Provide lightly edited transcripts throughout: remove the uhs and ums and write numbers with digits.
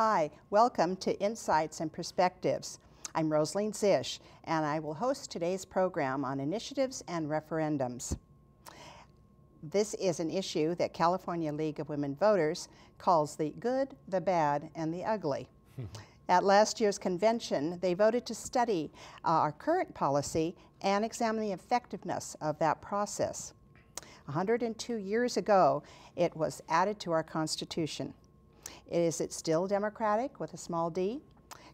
Hi, welcome to Insights and Perspectives. I'm Rosaline Zisch, and I will host today's program on initiatives and referendums. This is an issue that California League of Women Voters calls the good, the bad, and the ugly. At last year's convention, they voted to study our current policy and examine the effectiveness of that process. 102 years ago, it was added to our Constitution. Is it still democratic with a small d?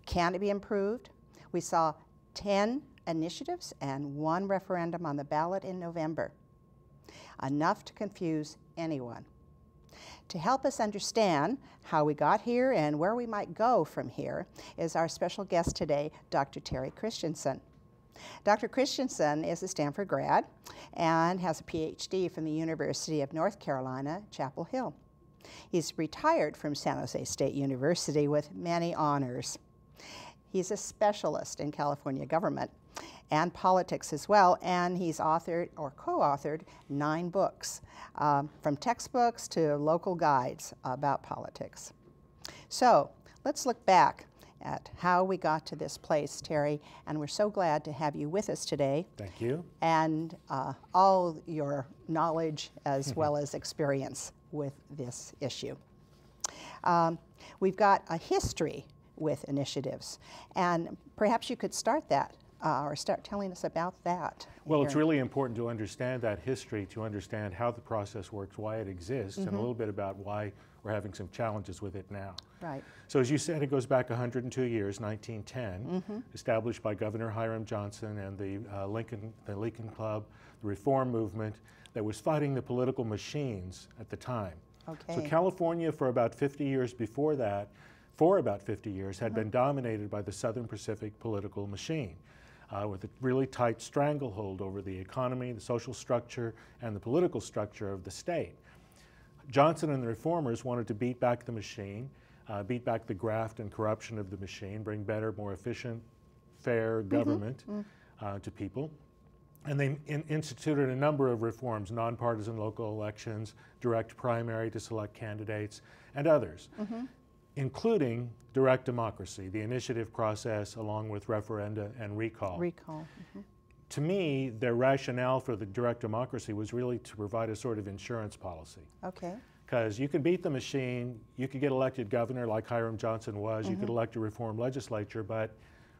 Can it be improved? We saw 10 initiatives and 1 referendum on the ballot in November. Enough to confuse anyone. To help us understand how we got here and where we might go from here is our special guest today, Dr. Terry Christensen. Dr. Christensen is a Stanford grad and has a PhD from the University of North Carolina, Chapel Hill. He's retired from San Jose State University with many honors. He's a specialist in California government and politics as well, and he's authored or co-authored 9 books, from textbooks to local guides about politics. So let's look back at how we got to this place, Terry, and we're so glad to have you with us today. Thank you. And all your knowledge as well as experience with this issue. We've got a history with initiatives, and perhaps you could start that or start telling us about that. Well, it's really important to understand that history, to understand how the process works, why it exists, and a little bit about why we're having some challenges with it now. Right. So as you said, it goes back 102 years, 1910, established by Governor Hiram Johnson and the Lincoln Club, the Reform Movement that was fighting the political machines at the time. Okay. So California, for about 50 years before that, for about 50 years, had been dominated by the Southern Pacific political machine, with a really tight stranglehold over the economy, the social structure, and the political structure of the state. Johnson and the reformers wanted to beat back the machine, beat back the graft and corruption of the machine, bring better, more efficient, fair government to people. And they instituted a number of reforms: nonpartisan local elections, direct primary to select candidates, and others, including direct democracy, the initiative process, along with referenda and recall. To me, their rationale for the direct democracy was really to provide a sort of insurance policy. Okay. Because you can beat the machine, you could get elected governor like Hiram Johnson was, you could elect a reform legislature, but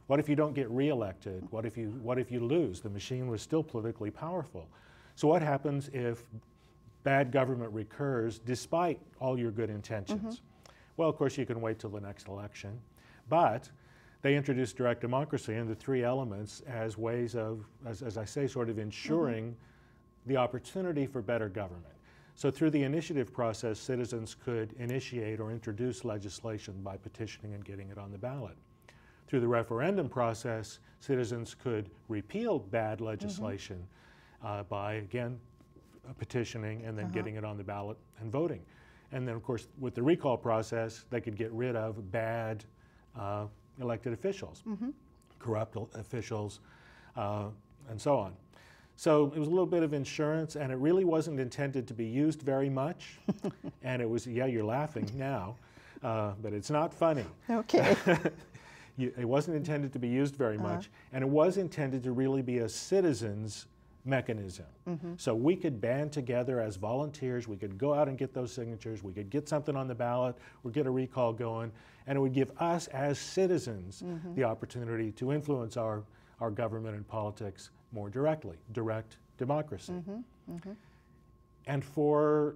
what if you don't get reelected? What if you lose? The machine was still politically powerful. So what happens if bad government recurs despite all your good intentions? Well, of course, you can wait till the next election, but they introduced direct democracy and the 3 elements as ways of, as I say, sort of ensuring the opportunity for better government. So through the initiative process, citizens could initiate or introduce legislation by petitioning and getting it on the ballot. Through the referendum process, citizens could repeal bad legislation by, again, petitioning and then getting it on the ballot and voting. And then, of course, with the recall process, they could get rid of bad elected officials, corrupt officials, and so on. So it was a little bit of insurance, and it really wasn't intended to be used very much. And it was, yeah, you're laughing now, but it's not funny. Okay. It wasn't intended to be used very much, and it was intended to really be a citizens mechanism. So we could band together as volunteers, we could go out and get those signatures, we could get something on the ballot, or get a recall going, and it would give us as citizens the opportunity to influence our government and politics more directly, direct democracy. And for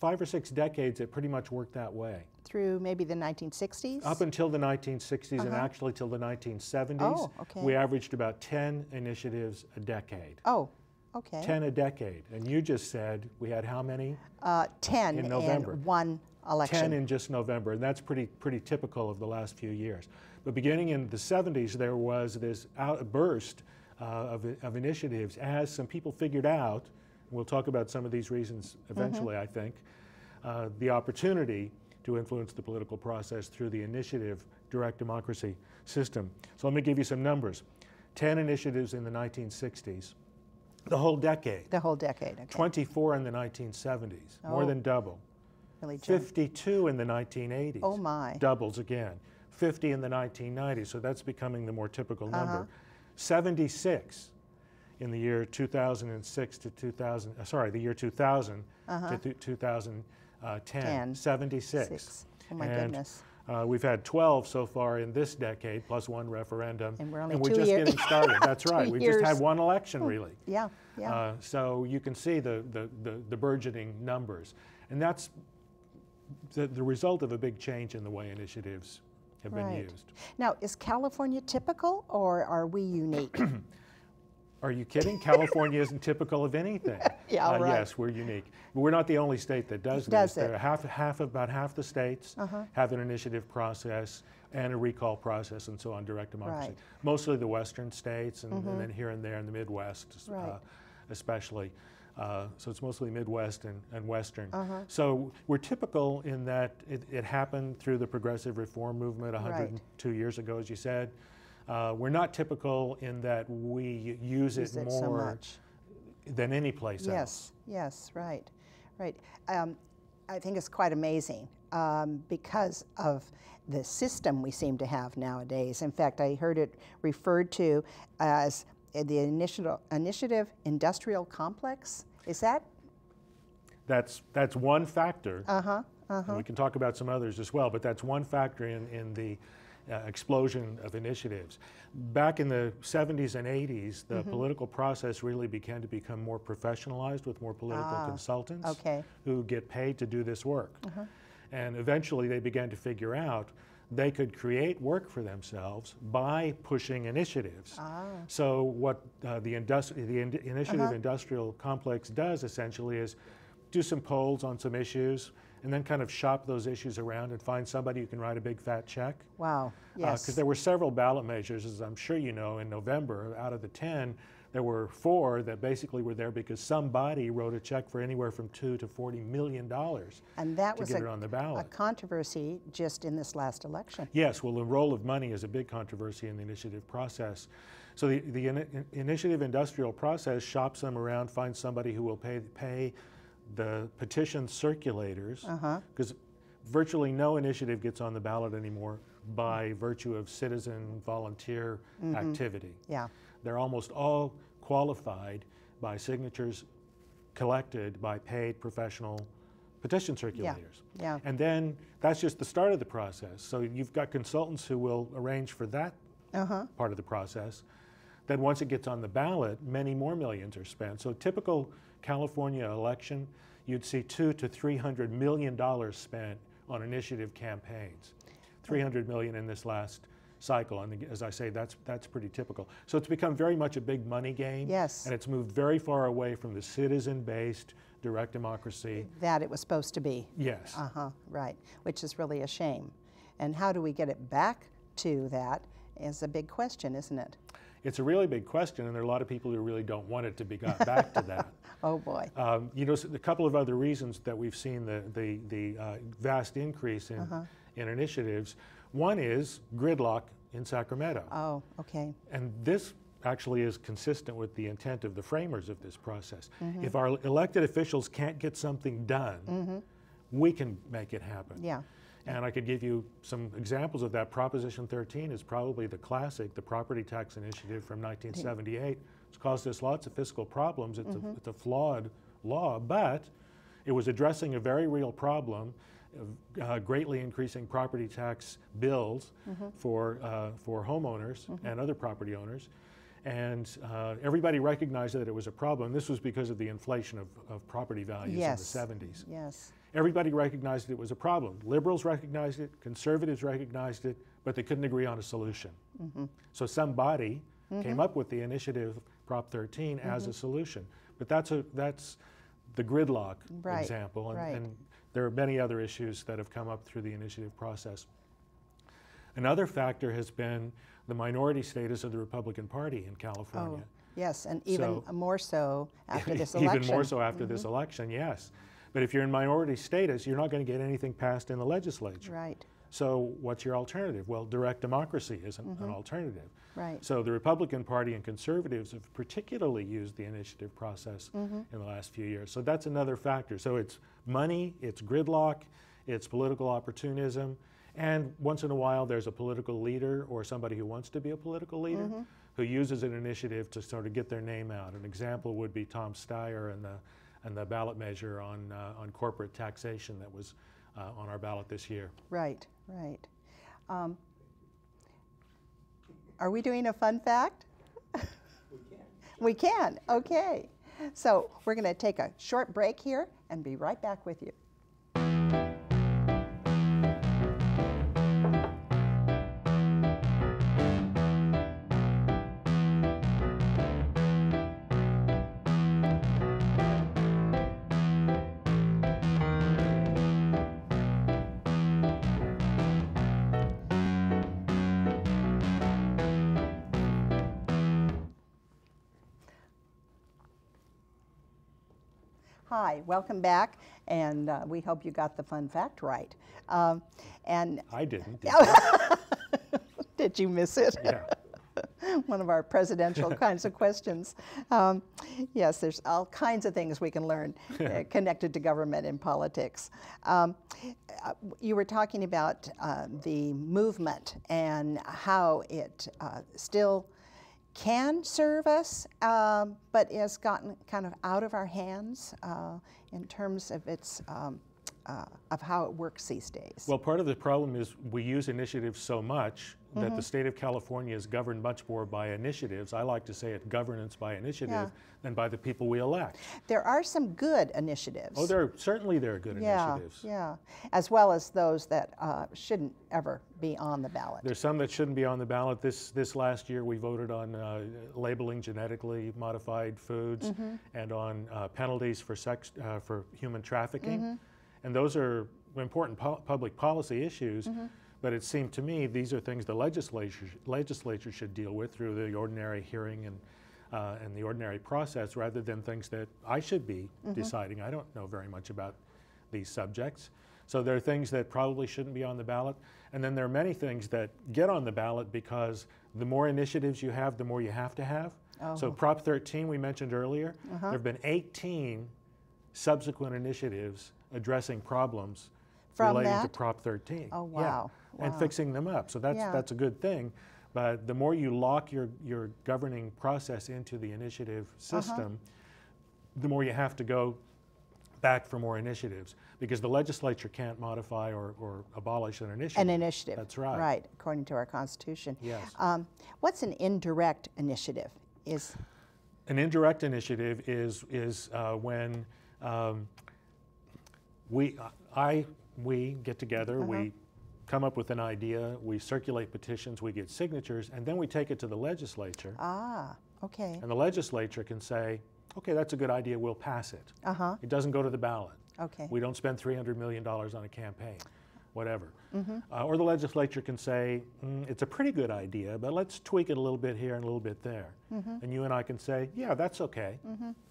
5 or 6 decades, it pretty much worked that way. Through maybe the 1960s? Up until the 1960s and actually till the 1970s. Oh, okay. We averaged about 10 initiatives a decade. Oh, okay. 10 a decade. And you just said we had how many? 10 in November. And 1 election. 10 in just November, and that's pretty typical of the last few years. But beginning in the 70s, there was this burst of initiatives as some people figured out, and we'll talk about some of these reasons eventually, I think, the opportunity to influence the political process through the initiative direct democracy system. So let me give you some numbers. 10 initiatives in the 1960s, the whole decade. The whole decade, okay. 24 in the 1970s, more than double. Really 52 in the 1980s. Oh my. Doubles again. 50 in the 1990s, so that's becoming the more typical number. 76 in the year 2006 to 2000, the year 2000 to 2010. 76. Oh my goodness. We've had 12 so far in this decade, plus one referendum. And we're only we're just getting started. That's right. We've just had one election, really. Yeah, yeah. So you can see the burgeoning numbers. And that's the result of a big change in the way initiatives have been used. Now, is California typical, or are we unique? Are you kidding? California isn't typical of anything. Yeah, right. Yes, we're unique. But we're not the only state that does this. There are about half the states have an initiative process and a recall process and so on, direct democracy. Right. Mostly the western states and then here and there in the Midwest especially. So it's mostly Midwest and Western. So we're typical in that it happened through the progressive reform movement 102 years ago, as you said. We're not typical in that we use it more so much than any place else. Yes, right. I think it's quite amazing because of the system we seem to have nowadays. In fact, I heard it referred to as the initiative industrial complex. Is that? That's one factor. And we can talk about some others as well, but that's one factor in the explosion of initiatives. Back in the 70s and 80s, the political process really began to become more professionalized with more political consultants who get paid to do this work. And eventually they began to figure out they could create work for themselves by pushing initiatives. So what the initiative industrial complex does essentially is do some polls on some issues and then kind of shop those issues around and find somebody who can write a big fat check. Wow, yes. Because there were several ballot measures, as I'm sure you know, in November. Out of the 10, there were 4 that basically were there because somebody wrote a check for anywhere from $2 to $40 million and that to was get it on the ballot. A controversy just in this last election. Yes, well, the role of money is a big controversy in the initiative process. So the initiative industrial process shops them around, finds somebody who will pay the petition circulators, because virtually no initiative gets on the ballot anymore by virtue of citizen volunteer activity. Yeah. They're almost all qualified by signatures collected by paid professional petition circulators. Yeah. And then that's just the start of the process. So you've got consultants who will arrange for that part of the process. Then once it gets on the ballot, many more millions are spent. So typical California election, you'd see $200 to $300 million spent on initiative campaigns. $300 million in this last cycle, and as I say, that's pretty typical. So it's become very much a big money game. Yes. And it's moved very far away from the citizen-based direct democracy that it was supposed to be. Yes. Right, which is really a shame. And how do we get it back to that is a big question, isn't it? It's a really big question, and there are a lot of people who really don't want it to be got back to that. Oh boy. You know, a couple of other reasons that we've seen the vast increase in initiatives. One is gridlock in Sacramento. Oh, okay. And this actually is consistent with the intent of the framers of this process. If our elected officials can't get something done, we can make it happen. Yeah. And I could give you some examples of that. Proposition 13 is probably the classic, the property tax initiative from 1978. It's caused us lots of fiscal problems. It's a flawed law, but it was addressing a very real problem of greatly increasing property tax bills for homeowners and other property owners. And everybody recognized that it was a problem. This was because of the inflation of property values in the 70s. Yes. Everybody recognized it was a problem. Liberals recognized it, conservatives recognized it, but they couldn't agree on a solution. So somebody came up with the initiative Prop 13 as a solution. But that's the gridlock Right, example, and, right. and there are many other issues that have come up through the initiative process. Another factor has been the minority status of the Republican Party in California. Oh, yes, and even more so after this Even election. more so after this election, yes. But if you're in minority status, you're not going to get anything passed in the legislature. Right. So what's your alternative? Well, direct democracy isn't an alternative. Right. So the Republican Party and conservatives have particularly used the initiative process in the last few years. So that's another factor. So it's money, it's gridlock, it's political opportunism, and once in a while there's a political leader or somebody who wants to be a political leader who uses an initiative to sort of get their name out. An example would be Tom Steyer and the ballot measure on corporate taxation that was on our ballot this year. Right, right. Are we doing a fun fact? We can, okay. So we're going to take a short break here and be right back with you. Hi, welcome back, and we hope you got the fun fact right. And I didn't. did you miss it? Yeah. One of our presidential kinds of questions. Yes, there's all kinds of things we can learn connected to government and politics. You were talking about the movement and how it still can serve us, but has gotten kind of out of our hands in terms of its of how it works these days. Well, part of the problem is we use initiatives so much that the state of California is governed much more by initiatives. I like to say it governance by initiative than by the people we elect. There are some good initiatives. Oh, certainly there are good initiatives. Yeah, as well as those that shouldn't ever be on the ballot. There's some that shouldn't be on the ballot. This last year we voted on labeling genetically modified foods and on penalties for human trafficking. And those are important public policy issues, but it seemed to me these are things the legislature should deal with through the ordinary hearing and the ordinary process, rather than things that I should be deciding. I don't know very much about these subjects. So there are things that probably shouldn't be on the ballot, and then there are many things that get on the ballot because the more initiatives you have, the more you have to have. So Prop 13 we mentioned earlier, there have been 18 subsequent initiatives addressing problems relating to Prop 13. Oh, wow. And fixing them up. So that's a good thing. But the more you lock your governing process into the initiative system, the more you have to go back for more initiatives, because the legislature can't modify or abolish an initiative. An initiative. That's right. Right, according to our Constitution. Yes. What's an indirect initiative? An indirect initiative is when we get together, we come up with an idea, we circulate petitions, we get signatures, and then we take it to the legislature. Ah, okay. And the legislature can say, okay, that's a good idea, we'll pass it. It doesn't go to the ballot. Okay. We don't spend $300 million on a campaign, whatever. Or the legislature can say, it's a pretty good idea, but let's tweak it a little bit here and a little bit there. And you and I can say, yeah, that's okay.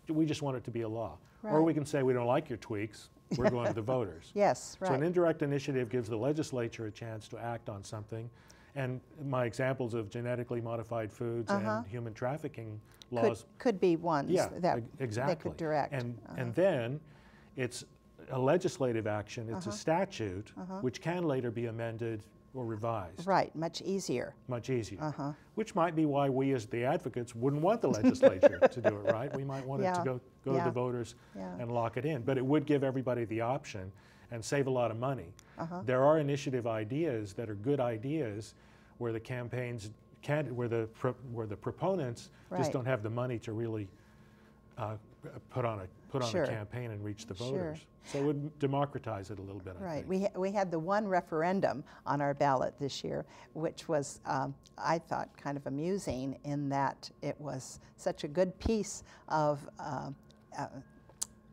We just want it to be a law. Or we can say, we don't like your tweaks, we're going to the voters. Yes, right. So an indirect initiative gives the legislature a chance to act on something. And my examples of genetically modified foods and human trafficking laws could be ones that exactly. they could direct. And then it's a legislative action, it's a statute, which can later be amended or revised. Right, much easier. Much easier. Which might be why we as the advocates wouldn't want the legislature to do it, right? We might want it to go to the voters and lock it in. But it would give everybody the option and save a lot of money. There are initiative ideas that are good ideas where the campaigns can't, where the proponents just don't have the money to really put on a campaign and reach the voters. So it would democratize it a little bit, I think. We had the one referendum on our ballot this year, which was, I thought, kind of amusing in that it was such a good piece of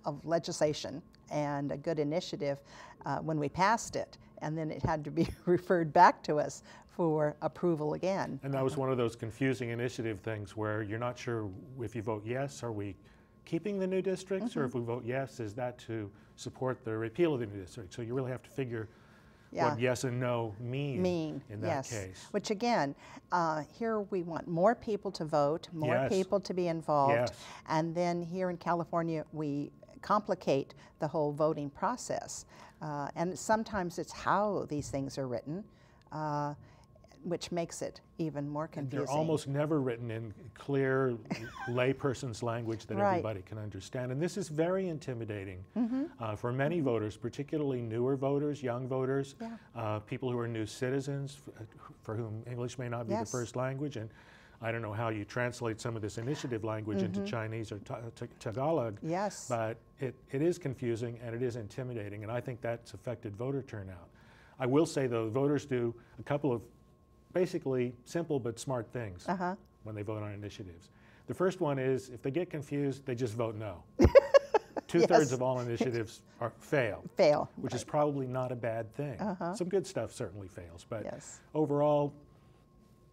of legislation and a good initiative when we passed it, and then it had to be referred back to us for approval again. And that was one of those confusing initiative things where you're not sure if you vote yes, are we keeping the new districts, or if we vote yes, is that to support the repeal of the new district? So you really have to figure what yes and no mean in that case. Which again, here we want more people to vote, more people to be involved, and then here in California we complicate the whole voting process. And sometimes it's how these things are written, which makes it even more confusing. They're almost never written in clear layperson's language that everybody can understand. And this is very intimidating for many voters, particularly newer voters, young voters, people who are new citizens for whom English may not be the first language. And I don't know how you translate some of this initiative language into Chinese or Tagalog, but it is confusing and it is intimidating, and I think that's affected voter turnout. I will say, though, voters do a couple of basically simple but smart things when they vote on initiatives. The first one is, if they get confused, they just vote no. Two-thirds of all initiatives fail, which is probably not a bad thing. Some good stuff certainly fails, but overall,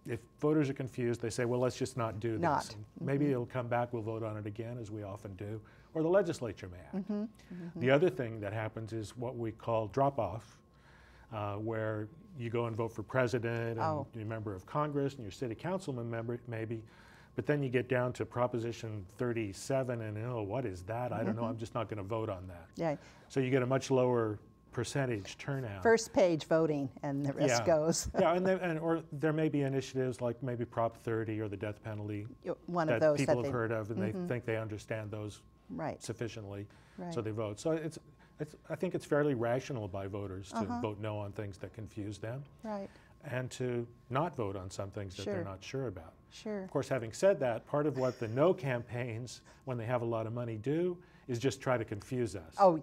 if voters are confused, they say, well, let's just not do this. Maybe it'll come back, we'll vote on it again, as we often do, or the legislature may act. The other thing that happens is what we call drop-off, where you go and vote for president and you're a member of Congress and your city councilman member maybe, but then you get down to Proposition 37 and, oh, what is that? I don't know, I'm just not going to vote on that. So you get a much lower percentage turnout. First page voting and the rest goes. Or there may be initiatives like maybe Prop 30 or the death penalty one of those people have heard of, and they think they understand those sufficiently, so they vote. So I think it's fairly rational by voters to vote no on things that confuse them, and to not vote on some things that they're not sure about. Of course, having said that, part of what the no campaigns, when they have a lot of money, do is just try to confuse us.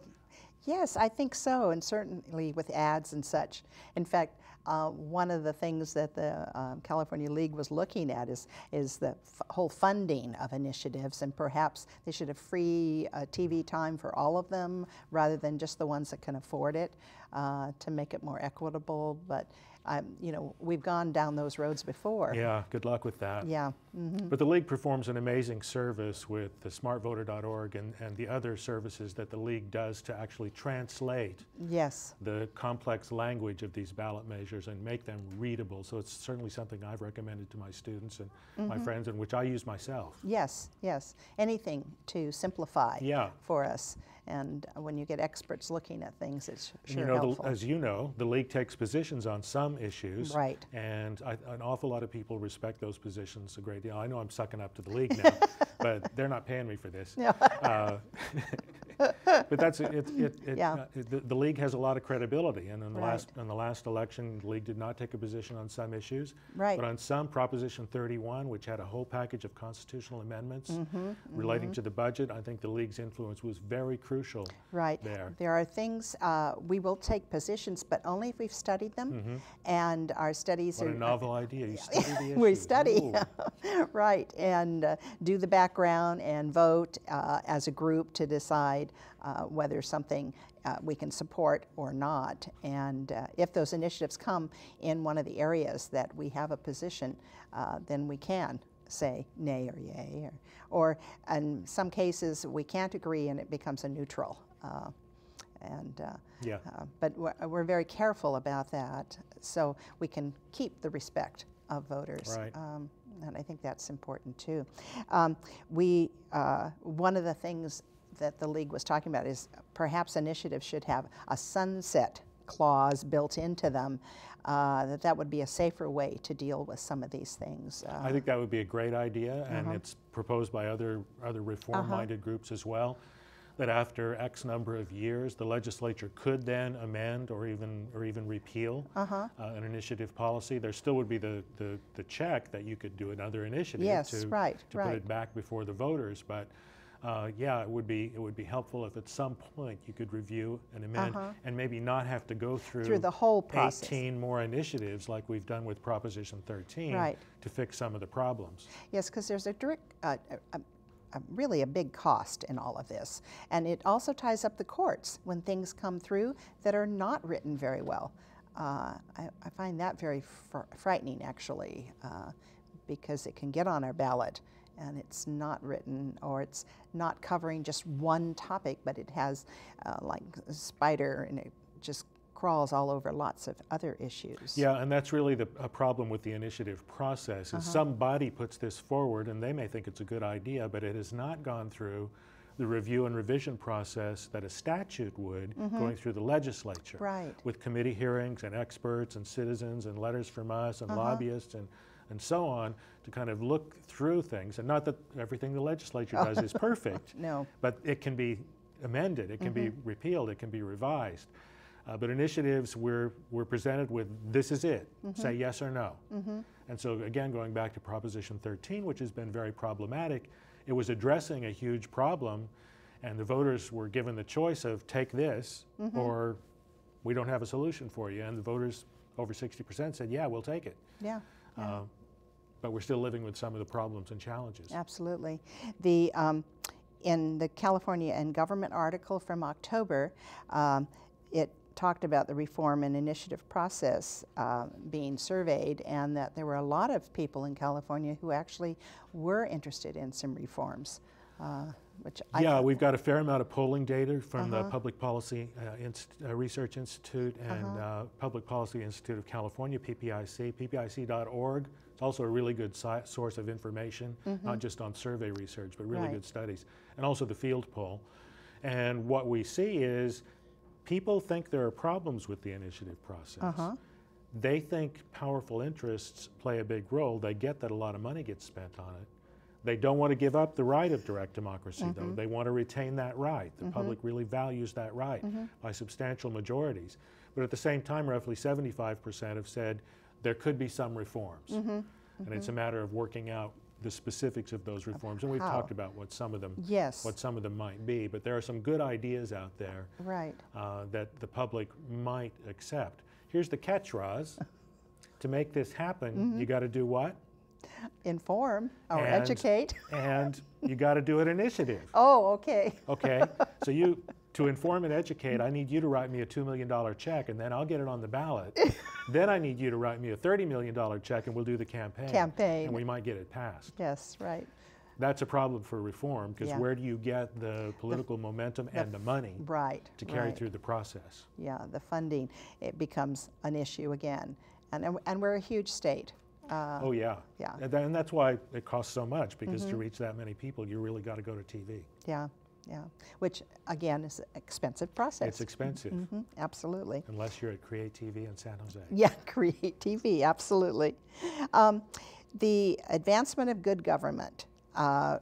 Yes, I think so, and certainly with ads and such. In fact, one of the things that the California League was looking at is the whole funding of initiatives, and perhaps they should have free TV time for all of them rather than just the ones that can afford it, to make it more equitable. But you know, we've gone down those roads before. Yeah, good luck with that. But the League performs an amazing service with the smartvoter.org and the other services that the League does to actually translate the complex language of these ballot measures and make them readable. So it's certainly something I've recommended to my students and my friends, and which I use myself. Yes, anything to simplify for us. And when you get experts looking at things, it's sure helpful. As you know, the League takes positions on some issues, and an awful lot of people respect those positions a great deal. I know I'm sucking up to the League now, but they're not paying me for this. But that's the League has a lot of credibility, and in the last election, the League did not take a position on some issues, but on some, Proposition 31, which had a whole package of constitutional amendments relating to the budget, I think the League's influence was very crucial. There are things we will take positions, but only if we've studied them, and our studies are. What a novel idea! You study the issue. We study, and do the background and vote as a group to decide whether something we can support or not. And if those initiatives come in one of the areas that we have a position, then we can say nay or yay, or in some cases we can't agree and it becomes a neutral. But we're very careful about that so we can keep the respect of voters. And I think that's important too. One of the things that the League was talking about is perhaps initiatives should have a sunset clause built into them, that would be a safer way to deal with some of these things. I think that would be a great idea, and it's proposed by other reform-minded groups as well, that after X number of years, the legislature could then amend or even repeal an initiative policy. There still would be the check that you could do another initiative to put it back before the voters, but it would be helpful if at some point you could review and amend and maybe not have to go through the whole process. 18 more initiatives like we've done with Proposition 13 to fix some of the problems. Yes, because there's a really a big cost in all of this. And it also ties up the courts when things come through that are not written very well. I find that very frightening, actually, because it can get on our ballot and it's not written, or it's not covering just one topic, but it has like a spider, and it just crawls all over lots of other issues. Yeah, and that's really a problem with the initiative process, is somebody puts this forward and they may think it's a good idea, but it has not gone through the review and revision process that a statute would, going through the legislature. Right. With committee hearings and experts and citizens and letters from us and lobbyists and so on, to kind of look through things. And not that everything the legislature does is perfect, No. but it can be amended, it can be repealed, it can be revised. But initiatives, we're presented with, this is it, say yes or no. And so again, going back to Proposition 13, which has been very problematic, it was addressing a huge problem, and the voters were given the choice of take this or we don't have a solution for you. And the voters, over 60%, said, yeah, we'll take it. Yeah. But we're still living with some of the problems and challenges. Absolutely. In the California and Government article from October, it talked about the reform and initiative process being surveyed, and that there were a lot of people in California who actually were interested in some reforms. Which we've got a fair amount of polling data from the Public Policy Research Institute and Public Policy Institute of California, PPIC, ppic.org. It's also a really good source of information, not just on survey research, but really good studies, and also the field poll. And what we see is people think there are problems with the initiative process. They think powerful interests play a big role. They get that a lot of money gets spent on it. They don't want to give up the right of direct democracy, though. They want to retain that right. The public really values that right by substantial majorities. But at the same time, roughly 75% have said there could be some reforms. And it's a matter of working out the specifics of those reforms. And we've talked about what some of them might be. But there are some good ideas out there that the public might accept. Here's the catch, Roz. To make this happen, you got to do what? Inform or educate. And you got to do an initiative. Oh, okay. Okay. So to inform and educate, I need you to write me a $2 million check, and then I'll get it on the ballot. Then I need you to write me a $30 million check, and we'll do the campaign. And we might get it passed. Yes, right. That's a problem for reform, because where do you get the political momentum and the money to carry through the process? Yeah, the funding, it becomes an issue again. And we're a huge state. Oh yeah. And that's why it costs so much, because to reach that many people, you really got to go to TV. Yeah. Which again is an expensive process. It's expensive. Absolutely. Unless you're at Create TV in San Jose. Yeah, Create TV, absolutely. The advancement of good government,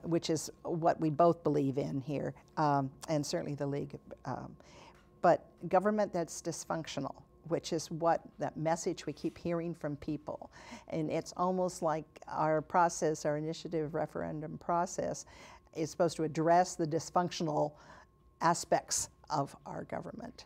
which is what we both believe in here, and certainly the League, but government that's dysfunctional, which is what that message we keep hearing from people. And it's almost like our process, our initiative referendum process, is supposed to address the dysfunctional aspects of our government.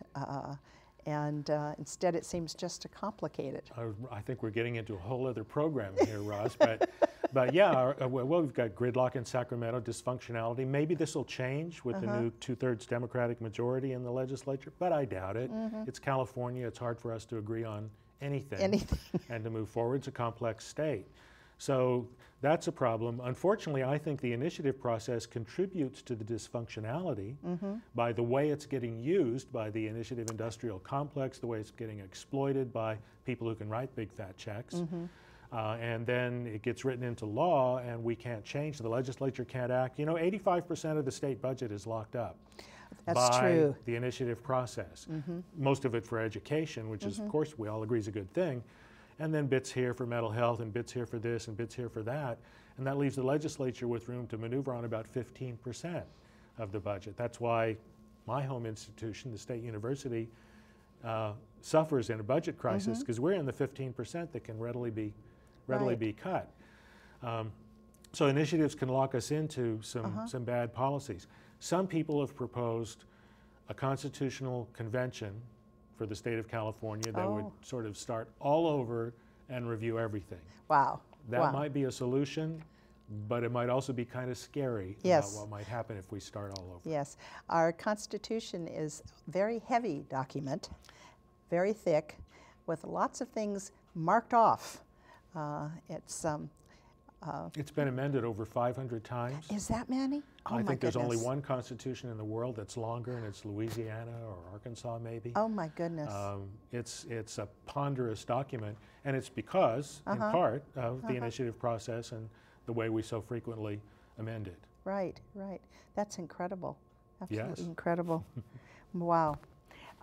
Instead it seems just to complicate it. I think we're getting into a whole other program here, Roz, but yeah, well, we've got gridlock in Sacramento, dysfunctionality. Maybe this will change with the new 2/3 Democratic majority in the legislature, but I doubt it. It's California, it's hard for us to agree on anything. And to move forward. It's a complex state. So that's a problem. Unfortunately, I think the initiative process contributes to the dysfunctionality by the way it's getting used by the initiative industrial complex, the way it's getting exploited by people who can write big fat checks. And then it gets written into law, and we can't change. The legislature can't act. You know, 85% of the state budget is locked up by the initiative process. Most of it for education, which is, of course, we all agree is a good thing. And then bits here for mental health, and bits here for this, and bits here for that. And that leaves the legislature with room to maneuver on about 15% of the budget. That's why my home institution, the State University, suffers in a budget crisis, because we're in the 15% that can readily be cut. So initiatives can lock us into some bad policies. Some people have proposed a constitutional convention for the state of California that would sort of start all over and review everything. Wow. That might be a solution. but it might also be kind of scary Yes. about what might happen if we start all over. Yes. Our Constitution is a very heavy document, very thick, with lots of things marked off. It's been amended over 500 times. Is that many? Oh, I my think there's only goodness. one constitution in the world that's longer, and it's Louisiana or Arkansas, maybe. Oh my goodness. It's a ponderous document, and it's because, in part, of the initiative process and the way we so frequently amend it. Right, right. That's incredible. Absolutely Yes. incredible. Wow.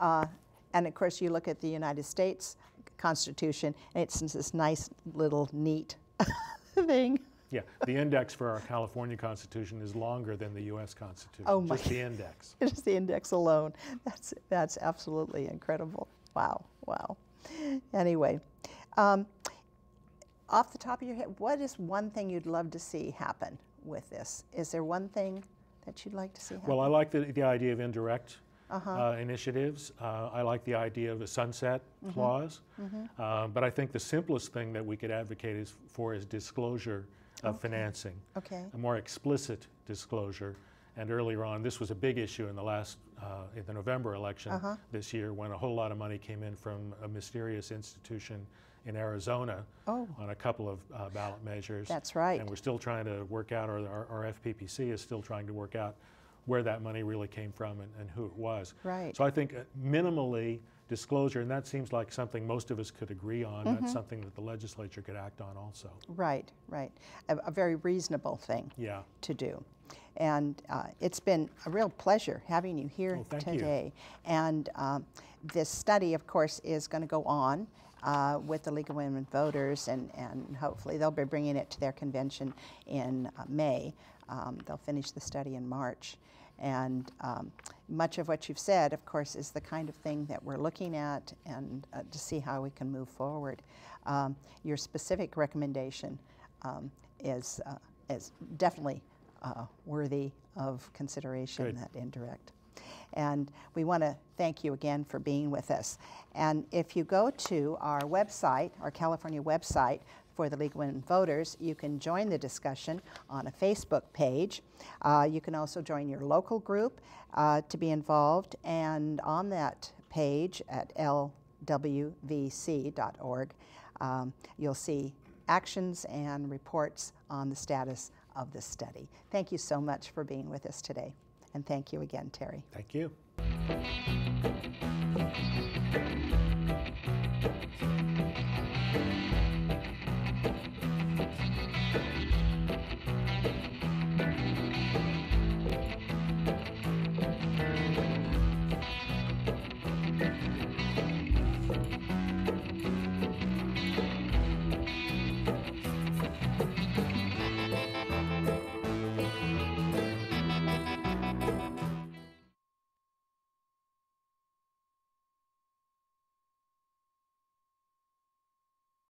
And of course, you look at the United States Constitution, and it's this nice little neat thing. Yeah, the index for our California Constitution is longer than the U.S. Constitution. Oh my just the index. Just the index alone. That's absolutely incredible. Wow, wow. Anyway, off the top of your head, what is one thing you'd love to see happen with this? Is there one thing that you'd like to see happen? Well, I like the idea of indirect initiatives. I like the idea of a sunset clause. But I think the simplest thing that we could advocate for is disclosure of financing. Okay. A more explicit disclosure. And earlier on, this was a big issue in the November election this year, when a whole lot of money came in from a mysterious institution in Arizona on a couple of ballot measures. That's right. And we're still trying to work out, or our FPPC is still trying to work out where that money really came from and who it was. Right. So I think minimally disclosure, and that seems like something most of us could agree on. That's something that the legislature could act on also. Right, right. A very reasonable thing to do. And it's been a real pleasure having you here today. And this study, of course, is going to go on with the League of Women Voters, and hopefully they'll be bringing it to their convention in May. They'll finish the study in March. And much of what you've said, of course, is the kind of thing that we're looking at, and to see how we can move forward. Your specific recommendation is definitely worthy of consideration. Good. That indirect. And we want to thank you again for being with us. And if you go to our website, our California website, for the League of Women Voters, you can join the discussion on a Facebook page. You can also join your local group to be involved, and on that page at lwvc.org, you'll see actions and reports on the status of this study. Thank you so much for being with us today, and thank you again, Terry. Thank you.